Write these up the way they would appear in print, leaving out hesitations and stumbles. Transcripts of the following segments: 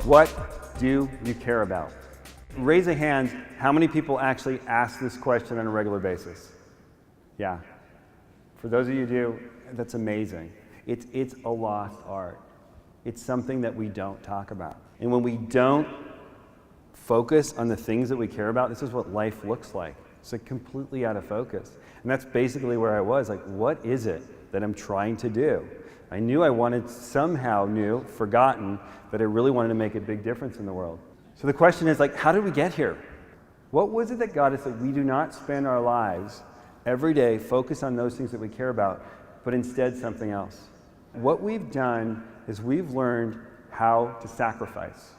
What do you care about? Raise a hand, how many people actually ask this question on a regular basis? Yeah. For those of you who do, that's amazing. It's a lost art. It's something that we don't talk about. And when we don't focus on the things that we care about, this is what life looks like. It's like completely out of focus. And that's basically where I was, like, what is it that I'm trying to do? I knew I wanted, forgotten, that I really wanted to make a big difference in the world. So the question is, like, how did we get here? What was it that got us that we do not spend our lives every day focused on those things that we care about, but instead something else? What we've done is we've learned how to sacrifice.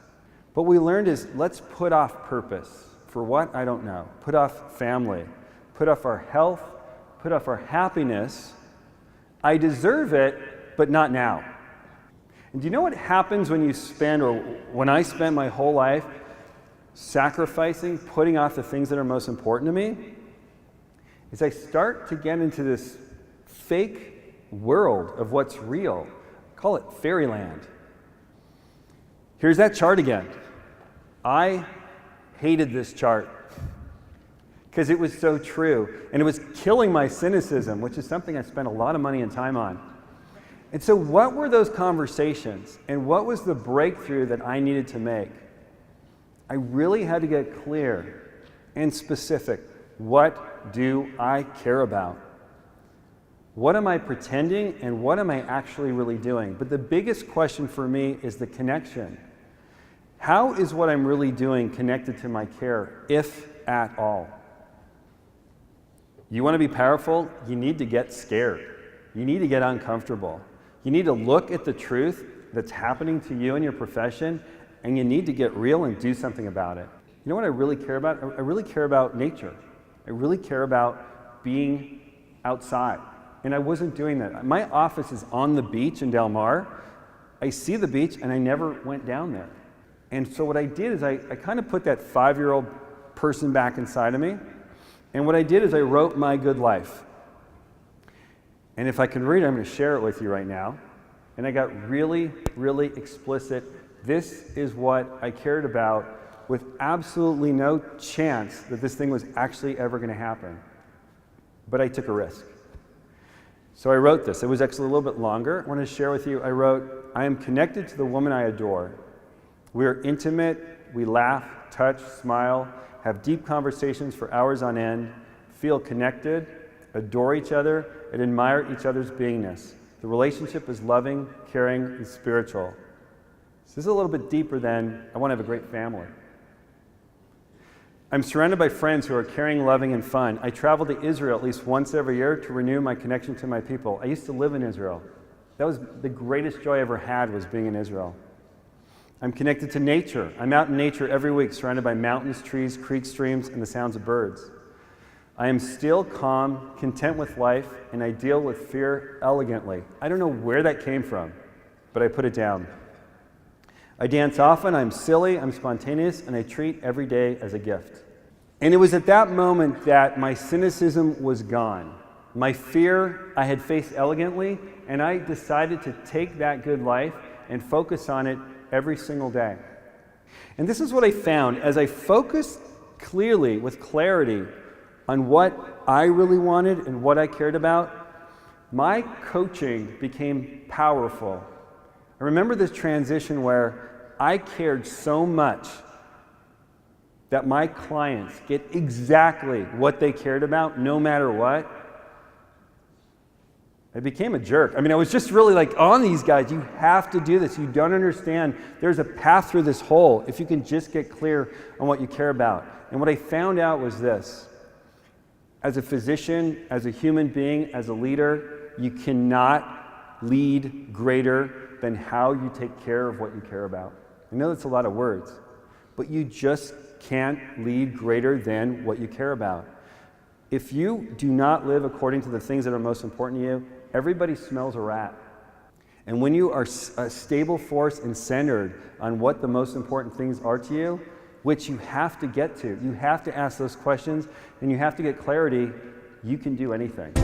What we learned is, let's put off purpose. For what? I don't know. Put off family. Put off our health. Put off our happiness. I deserve it, but not now. And do you know what happens when you spend, or when I spent my whole life sacrificing, putting off the things that are most important to me? Is I start to get into this fake world of what's real. Call it fairyland. Here's that chart again. I hated this chart because it was so true, and it was killing my cynicism, which is something I spent a lot of money and time on. And so what were those conversations, and what was the breakthrough that I needed to make? I really had to get clear and specific. What do I care about? What am I pretending, and what am I actually really doing? But the biggest question for me is the connection. How is what I'm really doing connected to my care, if at all? You want to be powerful? You need to get scared. You need to get uncomfortable. You need to look at the truth that's happening to you in your profession, and you need to get real and do something about it. You know what I really care about? I really care about nature. I really care about being outside. And I wasn't doing that. My office is on the beach in Del Mar. I see the beach, and I never went down there. And so what I did is I kind of put that 5-year-old person back inside of me. And what I did is I wrote my good life. And if I can read it, I'm going to share it with you right now. And I got really, really explicit. This is what I cared about, with absolutely no chance that this thing was actually ever going to happen. But I took a risk. So I wrote this. It was actually a little bit longer. I want to share with you. I wrote, I am connected to the woman I adore. We are intimate. We laugh, touch, smile, have deep conversations for hours on end, feel connected, adore each other, and admire each other's beingness. The relationship is loving, caring, and spiritual. So this is a little bit deeper than I want to have a great family. I'm surrounded by friends who are caring, loving, and fun. I travel to Israel at least once every year to renew my connection to my people. I used to live in Israel. That was the greatest joy I ever had, was being in Israel. I'm connected to nature. I'm out in nature every week, surrounded by mountains, trees, creeks, streams, and the sounds of birds. I am still calm, content with life, and I deal with fear elegantly. I don't know where that came from, but I put it down. I dance often, I'm silly, I'm spontaneous, and I treat every day as a gift. And it was at that moment that my cynicism was gone. My fear I had faced elegantly, and I decided to take that good life and focus on it every single day. And this is what I found. As I focused clearly, with clarity, on what I really wanted and what I cared about, my coaching became powerful. I remember this transition where I cared so much that my clients get exactly what they cared about, no matter what. I became a jerk. I mean, I was just really like on these guys. You have to do this. You don't understand. There's a path through this hole if you can just get clear on what you care about. And what I found out was this. As a physician, as a human being, as a leader, you cannot lead greater than how you take care of what you care about. I know that's a lot of words, but you just can't lead greater than what you care about. If you do not live according to the things that are most important to you, everybody smells a rat. And when you are a stable force and centered on what the most important things are to you, which you have to get to, you have to ask those questions, and you have to get clarity, you can do anything.